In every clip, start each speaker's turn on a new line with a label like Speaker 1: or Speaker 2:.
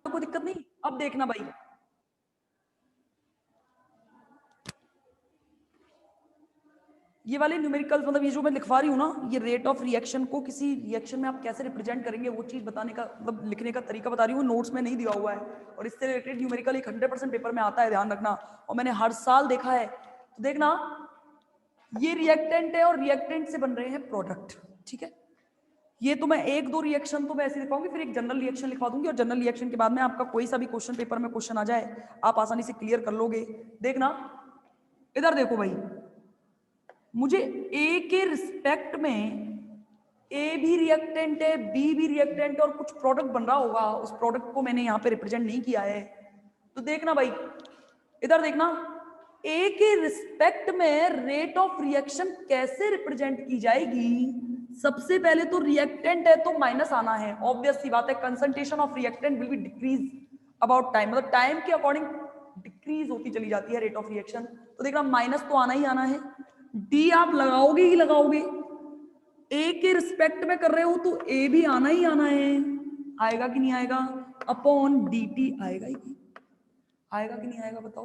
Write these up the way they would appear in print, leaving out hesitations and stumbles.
Speaker 1: कोई दिक्कत नहीं। अब देखना भाई, ये वाले न्यूमेरिकल्स, मतलब ये जो मैं लिखवा रही हूँ ना, ये रेट ऑफ रिएक्शन को किसी रिएक्शन में आप कैसे रिप्रेजेंट करेंगे वो चीज बताने का, मतलब लिखने का तरीका बता रही हूँ, नोट्स में नहीं दिया हुआ है। और इससे रिलेटेड न्यूमेरिकल एक 100% पेपर में आता है, ध्यान रखना। और मैंने हर साल देखा है, तो देखना ये रिएक्टेंट है और रिएक्टेंट से बन रहे हैं प्रोडक्ट, ठीक है। ये तो मैं एक दो रिएक्शन तो मैं ऐसे लिखवाऊंगी, फिर एक जनरल रिएक्शन लिखवा दूंगी, और जनरल रिएक्शन के बाद में आपका कोई सा भी क्वेश्चन पेपर में क्वेश्चन आ जाए आप आसानी से क्लियर कर लोगे। देखना इधर देखो भाई, मुझे ए के रिस्पेक्ट में ए भी रिएक्टेंट है, बी भी रिएक्टेंट है, और कुछ प्रोडक्ट बन रहा होगा, उस प्रोडक्ट को मैंने यहाँ पे रिप्रेजेंट नहीं किया है। तो देखना भाई, इधर देखना, ए के रिस्पेक्ट में रेट ऑफ रिएक्शन कैसे रिप्रेजेंट की जाएगी। सबसे पहले तो रिएक्टेंट है तो माइनस आना है, ऑब्वियस सी बात है। Concentration of reactant will be decrease about time, मतलब टाइम के अकॉर्डिंग डिक्रीज होती चली जाती है रेट ऑफ रिएक्शन। तो देखना माइनस तो आना ही आना है। डी आप लगाओगे ही लगाओगे, ए के रिस्पेक्ट में कर रहे हो तो ए भी आना ही आना है, आएगा कि नहीं आएगा, अपॉन डी टी आएगा ही, आएगा कि नहीं आएगा बताओ,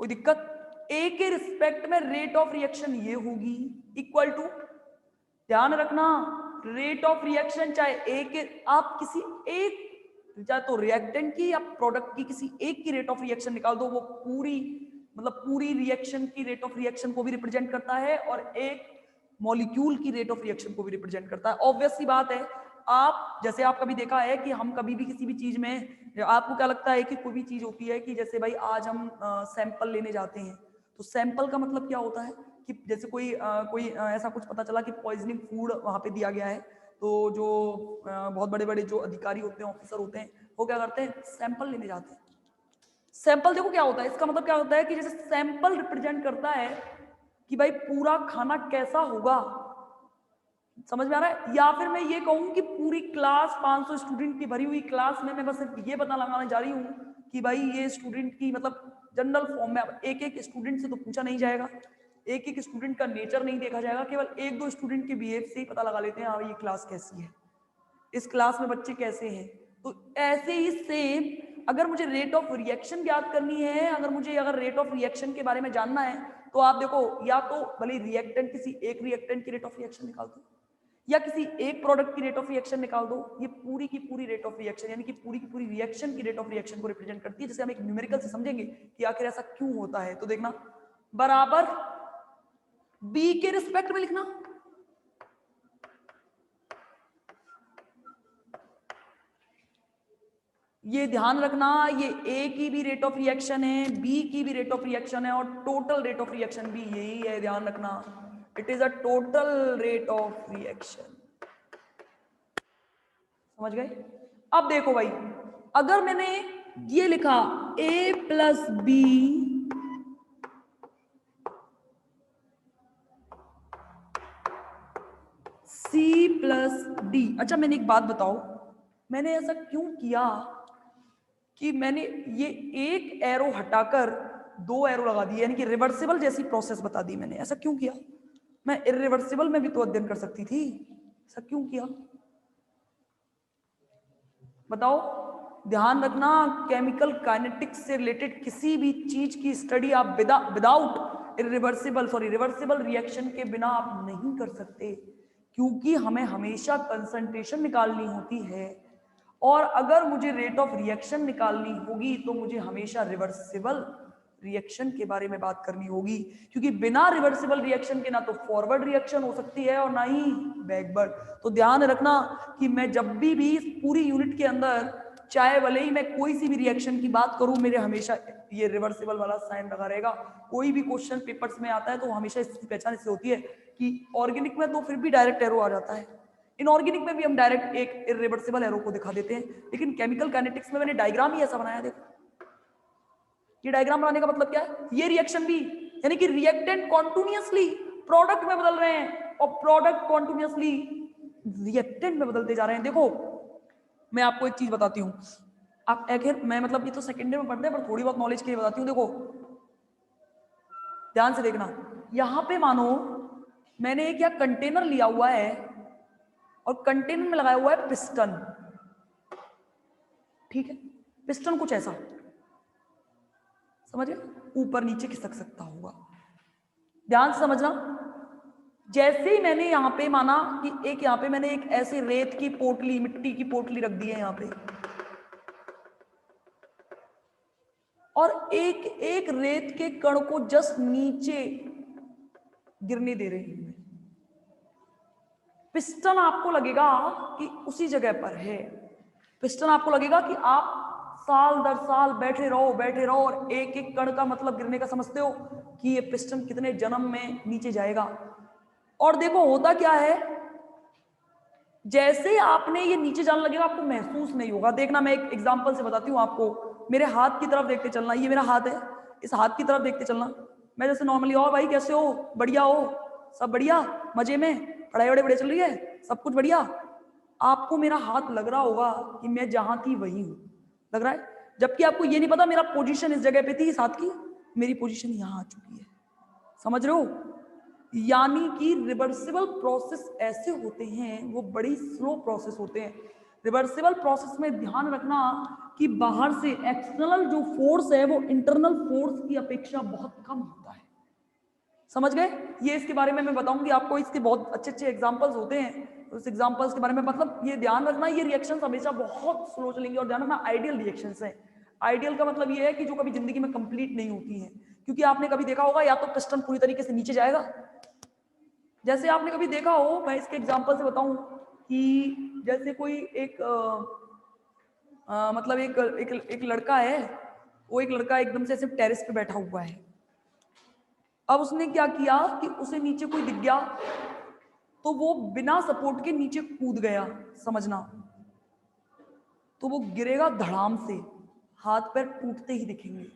Speaker 1: कोई दिक्कत। ए के रिस्पेक्ट में रेट ऑफ रिएक्शन ये होगी इक्वल टू, ध्यान रखना, रेट ऑफ रिएक्शन चाहे ए के, आप किसी एक, चाहे तो रिएक्टेंट की या प्रोडक्ट की किसी एक की रेट ऑफ रिएक्शन निकाल दो, वो पूरी, मतलब पूरी रिएक्शन की रेट ऑफ रिएक्शन को भी रिप्रेजेंट करता है और एक मॉलिक्यूल की रेट ऑफ रिएक्शन को भी रिप्रेजेंट करता है। ऑब्वियस सी बात है, आप जैसे आप कभी देखा है कि हम कभी भी किसी भी चीज में, आपको क्या लगता है कि कोई भी चीज होती है कि जैसे भाई आज हम सैंपल लेने जाते हैं, तो सैंपल का मतलब क्या होता है कि जैसे कोई ऐसा कुछ पता चला कि पॉइजनिंग फूड वहां पे दिया गया है, तो जो बहुत बड़े बड़े जो अधिकारी होते हैं, ऑफिसर होते हैं, वो क्या करते हैं, सैंपल लेने जाते हैं। सैंपल देखो क्या होता है, इसका मतलब क्या होता है कि जैसे सैंपल रिप्रेजेंट करता है कि भाई पूरा खाना कैसा होगा, समझ में आ रहा है। या फिर मैं ये कहूं कि पूरी क्लास 500 स्टूडेंट की भरी हुई क्लास में मैं बस ये पता लगाने जा रही हूँ कि भाई ये स्टूडेंट की, मतलब जनरल फॉर्म में, अब एक एक स्टूडेंट से तो पूछा नहीं जाएगा, एक एक स्टूडेंट का नेचर नहीं देखा जाएगा, केवल एक दो स्टूडेंट के बिहेव से ही पता लगा लेते हैं हाँ ये क्लास कैसी है, इस क्लास में बच्चे कैसे हैं। तो ऐसे ही सेम, अगर मुझे रेट ऑफ रिएक्शन याद करनी है, अगर रेट ऑफ रिएक्शन के बारे में जानना है, तो आप देखो, या तो भले रिएक्टेंट, किसी एक रिएक्टेंट की रेट ऑफ रिएक्शन निकाल दो, या किसी एक प्रोडक्ट की रेट ऑफ रिएक्शन निकाल दो, ये पूरी की पूरी रेट ऑफ रिएक्शन, यानी कि पूरी की पूरी रिएक्शन की रेट ऑफ रिएक्शन को रिप्रेजेंट करती है, जिसे हम एक न्यूमेरिकल से समझेंगे कि आखिर ऐसा क्यों होता है। तो देखना, बराबर बी के रिस्पेक्ट में लिखना, ये ध्यान रखना, ये ए की भी रेट ऑफ रिएक्शन है, बी की भी रेट ऑफ रिएक्शन है, और टोटल रेट ऑफ रिएक्शन भी यही है, ध्यान रखना, it is a total rate of reaction. समझ गए। अब देखो भाई, अगर मैंने ये लिखा A plus B C plus D, अच्छा मैंने एक बात बताओ, मैंने ऐसा क्यों किया कि मैंने ये एक एरो हटाकर दो एरो लगा दिए, यानी कि रिवर्सिबल जैसी प्रोसेस बता दी मैंने, ऐसा क्यों किया। मैं इरिवर्सिबल में भी तो अध्ययन कर सकती थी, ऐसा क्यों किया बताओ। ध्यान रखना, केमिकल काइनेटिक्स से रिलेटेड किसी भी चीज की स्टडी आप विदाउट रिवर्सिबल रिएक्शन के बिना आप नहीं कर सकते, क्योंकि हमें हमेशा कंसंट्रेशन निकालनी होती है, और अगर मुझे रेट ऑफ रिएक्शन निकालनी होगी तो मुझे हमेशा रिवर्सिबल रिएक्शन के बारे में बात करनी होगी, क्योंकि बिना रिवर्सिबल रिएक्शन के ना तो फॉरवर्ड रिएक्शन हो सकती है और ना ही बैकवर्ड। तो ध्यान रखना कि मैं जब भी इस पूरी यूनिट के अंदर, चाहे भले ही मैं कोई सी भी रिएक्शन की बात करूं, मेरे हमेशा ये रिवर्सिबल वाला साइन लगा रहेगा। कोई भी क्वेश्चन पेपर्स में आता है तो हमेशा इसकी पहचान इससे होती है कि ऑर्गेनिक में तो फिर भी डायरेक्ट एरो आ जाता है, इनऑर्गेनिक में भी हम डायरेक्ट एक इरिवर्सिबल एरो को दिखा देते हैं, लेकिन केमिकल काइनेटिक्स में मैंने डायग्राम ही ऐसा बनाया। देखो ये डायग्राम बनाने का मतलब क्या है, ये रिएक्शन भी, यानी कि रिएक्टेंट कॉन्टिन्यूअसली प्रोडक्ट में बदल रहे हैं और प्रोडक्ट कॉन्टिन्यूअसली रिएक्टेंट में बदलते जा रहे हैं। देखो मैं आपको एक चीज बताती हूँ, आप आखिर मैं, मतलब ये तो सेकेंड ईयर में पढ़ते हैं पर थोड़ी बहुत नॉलेज के लिए बताती हूँ। देखो ध्यान से देखना, यहां पे मानो मैंने एक या कंटेनर लिया हुआ है और कंटेनर में लगाया हुआ है पिस्टन, ठीक है। पिस्टन कुछ ऐसा, समझ गए, ऊपर नीचे खिसक सकता होगा। ध्यान से समझना, जैसे ही मैंने यहां पे माना कि एक यहां पे मैंने एक ऐसे रेत की पोटली, मिट्टी की पोटली रख दी है यहां पे, और एक एक रेत के कण को जस्ट नीचे गिरने दे रही हूं, पिस्टन आपको लगेगा कि उसी जगह पर है। पिस्टन आपको लगेगा कि आप साल दर साल बैठे रहो और एक एक कण का मतलब गिरने का समझते हो कि ये पिस्टन कितने जन्म में नीचे जाएगा। और देखो होता क्या है, जैसे आपने ये नीचे जाने लगेगा आपको महसूस नहीं होगा। देखना, मैं एक एग्जांपल से बताती हूँ आपको। मेरे हाथ की तरफ देखते चलना, ये मेरा हाथ है, इस हाथ की तरफ देखते चलना। मैं जैसे नॉर्मली, और भाई कैसे हो, बढ़िया हो, सब बढ़िया, मजे में, पढ़ाई वढ़ाई बढ़िया चल रही है, सब कुछ बढ़िया। आपको मेरा हाथ लग रहा होगा कि मैं जहां थी वही हूं, लग रहा है, जबकि आपको ये नहीं पता मेरा पोजीशन इस जगह पे थी, इस हाथ की, मेरी पोजीशन यहां आ चुकी है। समझ रहे हो? यानी कि रिवर्सिबल प्रोसेस ऐसे होते हैं, वो बड़ी स्लो प्रोसेस होते हैं। रिवर्सिबल प्रोसेस में ध्यान रखना कि बाहर से एक्सटर्नल जो फोर्स है वो इंटरनल फोर्स की अपेक्षा बहुत कम होता है। समझ गए? ये इसके बारे में मैं बताऊंगी आपको, इसके बहुत अच्छे अच्छे एग्जांपल्स होते हैं। उस एग्जांपल्स के बारे में मतलब ये ध्यान रखना, ये रिएक्शंस हमेशा बहुत स्लो चलेंगे। और ध्यान रखना, आइडियल रिएक्शंस हैं। आइडियल का मतलब ये है कि जो कभी जिंदगी में कंप्लीट नहीं होती हैं, क्योंकि आपने कभी देखा होगा या तो पिस्टन पूरी तरीके से नीचे जाएगा, जैसे आपने कभी देखा हो, मैं इसके एग्जांपल से बताऊं कि जैसे कोई एक मतलब एक लड़का है, वो एक लड़का एकदम से सिर्फ टेरेस पे बैठा हुआ है। अब उसने क्या किया कि उसे नीचे कोई दिख गया तो वो बिना सपोर्ट के नीचे कूद गया, समझना, तो वो गिरेगा धड़ाम से, हाथ पैर टूटते ही दिखेंगे।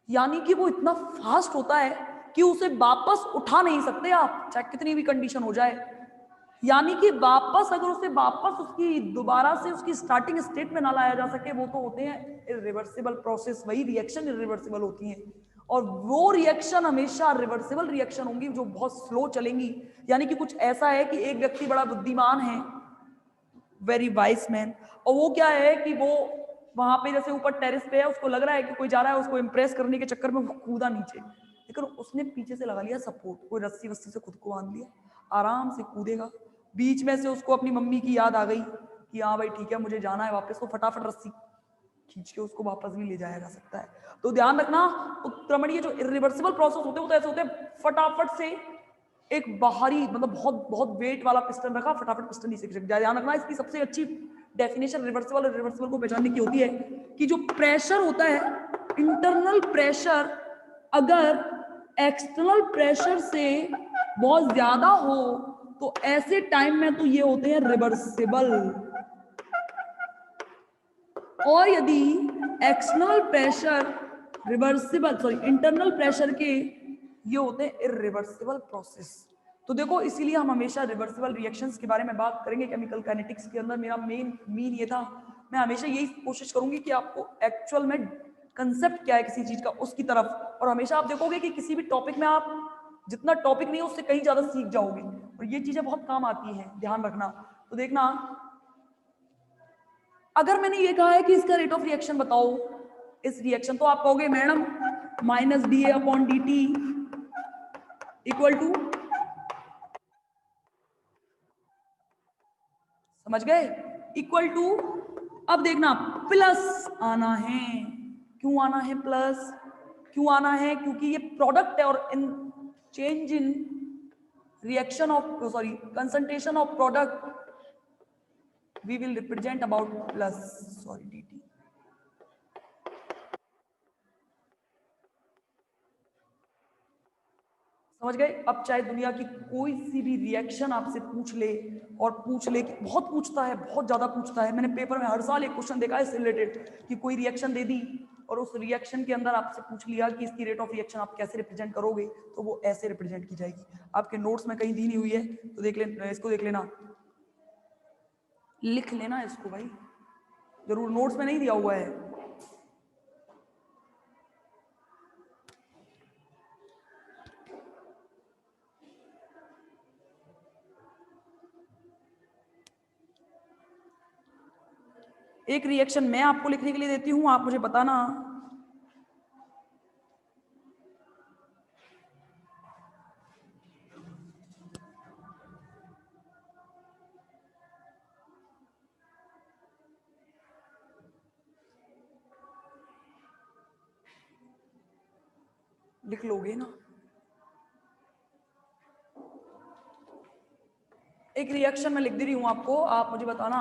Speaker 1: यानी कि वो इतना फास्ट होता है कि उसे वापस उठा नहीं सकते आप, चाहे कितनी भी कंडीशन हो जाए। यानी कि वापस अगर उसे वापस उसकी दोबारा से उसकी स्टार्टिंग स्टेट में ना लाया जा सके, वो तो होते हैं इरिवर्सिबल प्रोसेस, वही रिएक्शन इरिवर्सिबल होती हैं। और वो रिएक्शन हमेशा रिवर्सिबल रिएक्शन होंगी जो बहुत स्लो चलेंगी। यानी कि कुछ ऐसा है कि एक व्यक्ति बड़ा बुद्धिमान है, वेरी वाइज मैन, और वो क्या है कि वो वहां पे जैसे ऊपर टेरेस पे है, उसको लग रहा है कि कोई जा रहा है, उसको इंप्रेस करने के चक्कर में वो कूदा नीचे, लेकिन उसने पीछे से लगा लिया सपोर्ट, कोई रस्सी वस्सी से खुद को बांध लिया, आराम से कूदेगा। बीच में से उसको अपनी मम्मी की याद आ गई कि हाँ भाई ठीक है मुझे जाना है वापस, तो फटाफट रस्सी खींच के उसको वापस भी ले जाया जा सकता है। तो ध्यान रखना, उत्क्रमणीय जो इरिवर्सिबल प्रोसेस होते हैं वो तो ऐसे होते हैं, फटाफट से एक बाहरी मतलब बहुत बहुत वेट वाला पिस्टन रखा, फटाफट पिस्टन नीचे खिसक जाए। ध्यान रखना, इसकी सबसे अच्छी डेफिनेशन रिवर्सिबल और रिवर्सिबल को पहचानने की होती है कि जो प्रेशर होता है, इंटरनल प्रेशर अगर एक्सटर्नल प्रेशर से बहुत ज्यादा हो तो ऐसे टाइम में तो ये होते हैं रिवर्सिबल, और यदि external pressure reversible internal pressure के ये होते हैं इरिवर्सिबल प्रोसेस। तो देखो इसीलिए हम हमेशा रिवर्सिबल रिएक्शंस के बारे में बात करेंगे केमिकल काइनेटिक्स के अंदर। मेरा मेन ये था, मैं हमेशा यही कोशिश करूंगी कि आपको एक्चुअल में कंसेप्ट क्या है किसी चीज का उसकी तरफ, और हमेशा आप देखोगे कि किसी भी टॉपिक में आप जितना टॉपिक नहीं है उससे कहीं ज्यादा सीख जाओगे, और ये चीजें बहुत काम आती हैं, ध्यान रखना। तो देखना, अगर मैंने ये कहा है कि इसका रेट ऑफ रिएक्शन बताओ, इस रिएक्शन, तो आप कहोगे madam minus d a upon d t equal to, समझ गए, इक्वल टू, अब देखना प्लस आना है। क्यों आना है प्लस? क्यों आना है? क्योंकि ये प्रोडक्ट है, और in change in reaction of sorry concentration of product we will represent about plus sorry dt। समझ गए? अब चाहे दुनिया की कोई सी भी रिएक्शन आपसे पूछ ले, और पूछ ले कि बहुत पूछता है, बहुत ज्यादा पूछता है, मैंने पेपर में हर साल एक क्वेश्चन देखा है इससे रिलेटेड कि कोई रिएक्शन दे दी और उस रिएक्शन के अंदर आपसे पूछ लिया कि इसकी रेट ऑफ रिएक्शन आप कैसे रिप्रेजेंट करोगे, तो वो ऐसे रिप्रेजेंट की जाएगी। आपके नोट्स में कहीं दी नहीं हुई है तो देख लेना, इसको देख लेना, लिख लेना इसको भाई, जरूर नोट्स में नहीं दिया हुआ है। एक रिएक्शन मैं आपको लिखने के लिए देती हूं, आप मुझे बताना लिख लोगे ना। एक रिएक्शन मैं लिख दे रही हूं आपको, आप मुझे बताना,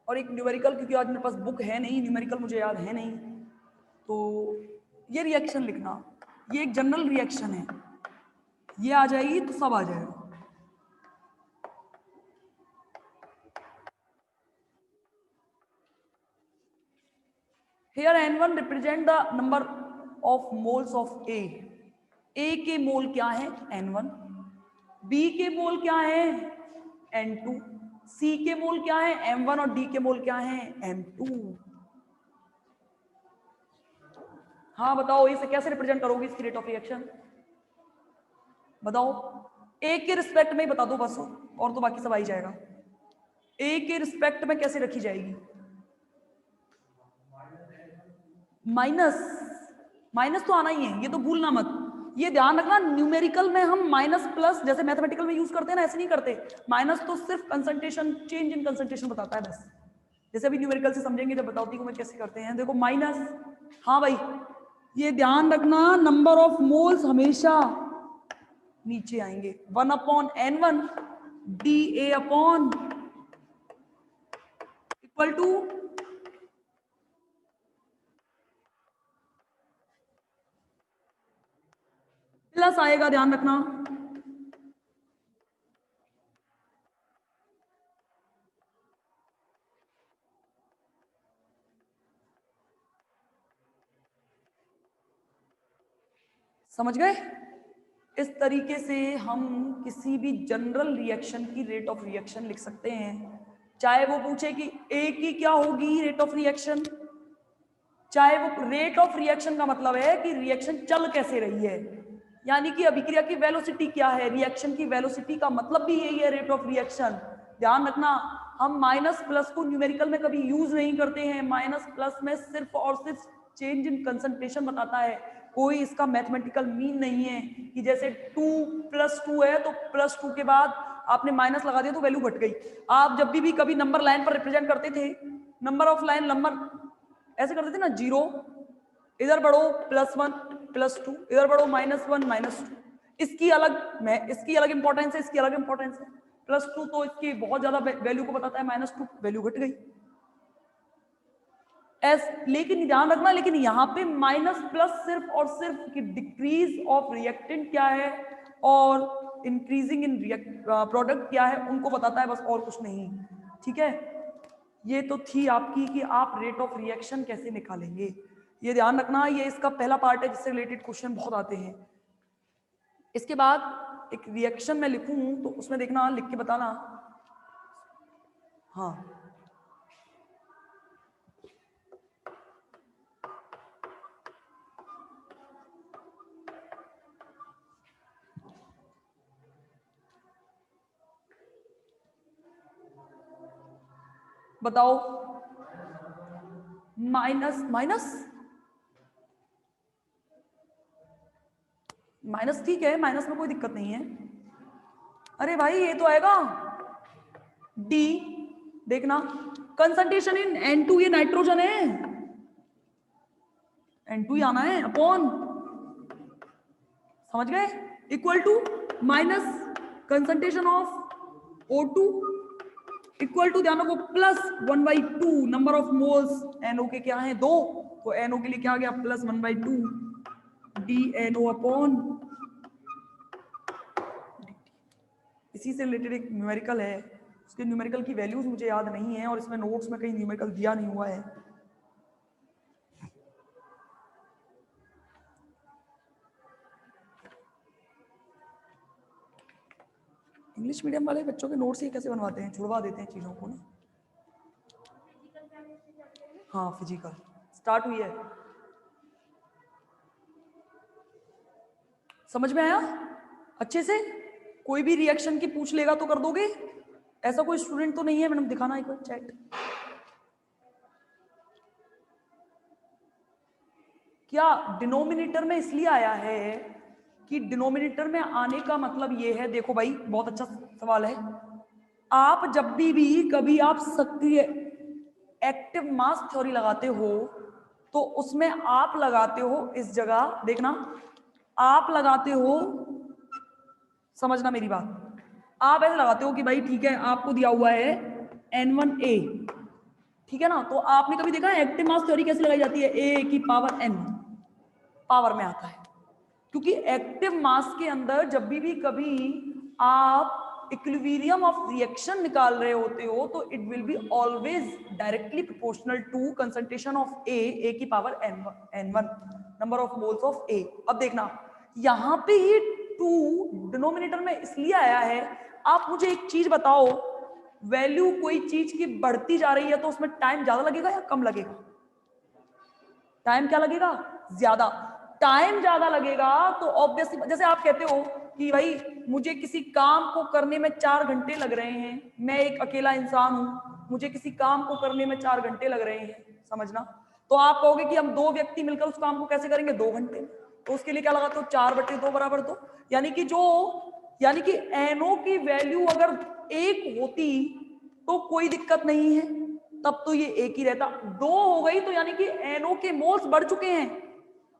Speaker 1: और एक न्यूमेरिकल, क्योंकि आज मेरे पास बुक है नहीं, न्यूमेरिकल मुझे याद है नहीं, तो ये रिएक्शन लिखना। ये एक जनरल रिएक्शन है, ये आ जाएगी तो सब आ जाएगा। Here N1 represent the number of moles of A. A के मोल क्या है? N1. B के मोल क्या है? N2. C के मोल क्या है? M1 और D के मोल क्या है? M2. हाँ बताओ, इसे कैसे रिप्रेजेंट करोगे इसकी रेट ऑफ रिएक्शन? बताओ, A के रिस्पेक्ट में ही बता दो बस, और तो बाकी सब आ ही जाएगा। A के रिस्पेक्ट में कैसे रखी जाएगी? माइनस, माइनस तो आना ही है, ये तो भूलना मत। ये ध्यान रखना, न्यूमेरिकल में हम माइनस प्लस जैसे मैथमेटिकल में यूज करते हैं ना, ऐसे नहीं करते। माइनस तो सिर्फ कंसंट्रेशन, चेंज इन कंसंट्रेशन बताता है बस। जैसे अभी न्यूमेरिकल से समझेंगे जब बताती हूँ मैं कैसे करते हैं। देखो माइनस, हाँ भाई ये ध्यान रखना, नंबर ऑफ मोल्स हमेशा नीचे आएंगे। 1/N1 DA upon equal two plus आएगा, ध्यान रखना। समझ गए? इस तरीके से हम किसी भी जनरल रिएक्शन की रेट ऑफ रिएक्शन लिख सकते हैं। चाहे वो पूछे कि ए की क्या होगी रेट ऑफ रिएक्शन, चाहे वो रेट ऑफ रिएक्शन का मतलब है कि रिएक्शन चल कैसे रही है, यानी कि अभिक्रिया की वेलोसिटी क्या है, रिएक्शन की वेलोसिटी का मतलब भी यही है रेट ऑफ रिएक्शन। ध्यान रखना, हम माइनस प्लस को न्यूमेरिकल में कभी यूज नहीं करते हैं। माइनस प्लस में सिर्फ और सिर्फ चेंज इन कंसंट्रेशन बताता है, कोई इसका मैथमेटिकल मीन नहीं है कि जैसे 2 + 2 है तो +2 के बाद आपने माइनस लगा दिया तो वैल्यू घट गई। आप जब भी कभी नंबर लाइन पर रिप्रेजेंट करते थे, नंबर ऑफ लाइन नंबर ऐसे करते थे ना, 0 इधर बढ़ो +1 +2, इधर बढ़ो -1 -2। इसकी अलग इंपॉर्टेंस है, इसकी अलग इंपॉर्टेंस है। +2 तो इसकी बहुत ज्यादा वैल्यू को बताता है, -2 वैल्यू घट गई। लेकिन ध्यान रखना, लेकिन यहाँ पे माइनस प्लस सिर्फ और सिर्फ कि डिक्रीज ऑफ रिएक्टेंट क्या है और इंक्रीजिंग इन प्रोडक्ट क्या है उनको बताता है, बस और कुछ नहीं। ठीक है, ये तो थी आपकी कि आप रेट ऑफ रिएक्शन कैसे निकालेंगे, ये ध्यान रखना। ये इसका पहला पार्ट है जिससे रिलेटेड क्वेश्चन बहुत आते हैं। इसके बाद एक रिएक्शन में लिखूं तो उसमें देखना, लिख के बताना। हाँ बताओ, माइनस माइनस माइनस ठीक है, माइनस में कोई दिक्कत नहीं है। अरे भाई ये तो आएगा डी, देखना कंसंट्रेशन इन N2, ये नाइट्रोजन है, N2 ही आना है, अपॉन, समझ गए, equal to minus concentration of O2 equal to, ध्यान रखो, +1/2 नंबर ऑफ मोल्स NO के क्या है 2, तो NO के लिए क्या आ गया +1/2 DNO अपॉन। इसी से रिलेटेड एक न्यूमेरिकल है, उसके न्यूमेरिकल की वैल्यूज मुझे याद नहीं है और इसमें नोट्स में कहीं न्यूमेरिकल दिया नहीं हुआ है। इंग्लिश मीडियम वाले बच्चों के नोट्स ये कैसे बनवाते हैं, छुड़वा देते हैं चीजों को ना। हाँ फिजिकल स्टार्ट हुई है, समझ में आया अच्छे से? कोई भी रिएक्शन की पूछ लेगा तो कर दोगे? ऐसा कोई स्टूडेंट तो नहीं है? मैडम दिखाना एक बार चैट। क्या डिनोमिनेटर में इसलिए आया है कि डिनोमिनेटर में आने का मतलब ये है, देखो भाई बहुत अच्छा सवाल है, आप जब भी कभी आप सक्रिय एक्टिव मास थ्योरी लगाते हो तो उसमें आप लगाते हो इस जगह, देखना आप लगाते हो, समझना मेरी बात, आप ऐसे लगाते हो कि भाई ठीक है आपको दिया हुआ है n1a, ठीक है ना, तो आपने कभी देखा है एक्टिव मास थ्योरी कैसे लगाई जाती है, a की पावर n पावर में आता है, क्योंकि एक्टिव मास के अंदर जब भी कभी आप इक्विलिब्रियम ऑफ रिएक्शन निकाल रहे होते हो तो it will be always directly proportional to concentration of A की power n1 number of moles of A. अब देखना यहां पे ही 2 डिनोमिनेटर में इसलिए आया है, आप मुझे एक चीज बताओ, वैल्यू कोई चीज की बढ़ती जा रही है तो उसमें टाइम ज्यादा लगेगा या कम लगेगा, टाइम क्या लगेगा, ज्यादा, टाइम ज्यादा लगेगा तो ऑब्वियसली, जैसे आप कहते हो कि भाई मुझे किसी काम को करने में 4 घंटे लग रहे हैं, मैं एक अकेला इंसान हूं, मुझे किसी काम को करने में 4 घंटे लग रहे हैं, समझना, तो आप कहोगे कि हम 2 व्यक्ति मिलकर उस काम को कैसे करेंगे, 2 घंटे, तो उसके लिए क्या लगाते हो 4/2 बराबर 2, यानी कि NO की वैल्यू अगर 1 होती तो कोई दिक्कत नहीं है, तब तो ये एक ही रहता, 2 हो गई तो यानी कि NO के मोल्स बढ़ चुके हैं,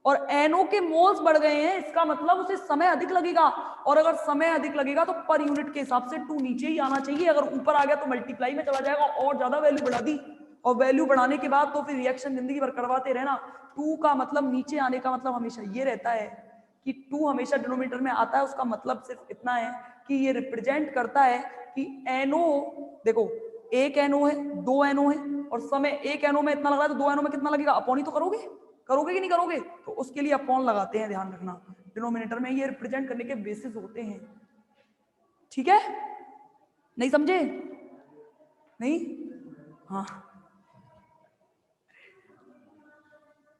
Speaker 1: और NO के मोल्स बढ़ गए हैं इसका मतलब उसे समय अधिक लगेगा, और अगर समय अधिक लगेगा तो पर यूनिट के हिसाब से 2 नीचे ही आना चाहिए, अगर ऊपर आ गया तो मल्टीप्लाई में चला जाएगा और ज्यादा वैल्यू बढ़ा दी, और वैल्यू बढ़ाने के बाद तो फिर रिएक्शन जिंदगी भर करवाते रहना, 2 का मतलब नीचे आने का मतलब हमेशा ये रहता है कि 2 हमेशा डिनोमिनेटर में आता है, उसका मतलब सिर्फ इतना है कि ये रिप्रेजेंट करता है कि NO, देखो एक NO है, 2 NO है, और समय एक NO में इतना लग रहा है तो 2 NO में कितना लगेगा, अपॉन ही तो करोगे कि नहीं करोगे, तो उसके लिए अपॉन लगाते हैं, ध्यान रखना डिनोमिनेटर में ये रिप्रेजेंट करने के बेसिस होते हैं, ठीक है, नहीं समझे, नहीं, हाँ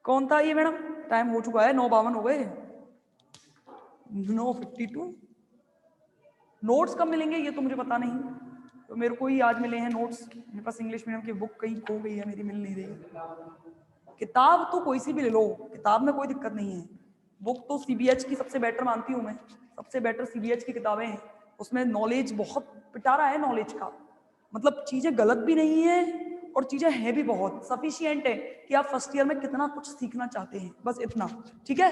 Speaker 1: कौन था ये मैडम, टाइम हो चुका है, 9:52 हो गए, 9:52, नोट्स कब मिलेंगे ये तो मुझे पता नहीं, तो मेरे को ही आज मिले हैं नोट्स, मेरे पास इंग्लिश मीडियम की बुक कहीं खो गई है मेरी, मिल नहीं रही, किताब तो कोई सी भी ले लो, किताब में कोई दिक्कत नहीं है, बुक तो CBH की सबसे बेटर मानती हूँ मैं, सबसे बेटर CBH की किताबें हैं, उसमें नॉलेज बहुत पिटारा है, नॉलेज का मतलब चीजें गलत भी नहीं है और चीजें हैं भी बहुत सफिशिएंट है कि आप फर्स्ट ईयर में कितना कुछ सीखना चाहते हैं, बस इतना, ठीक है,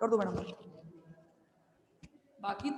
Speaker 1: कर दो मैडम, बाकी तो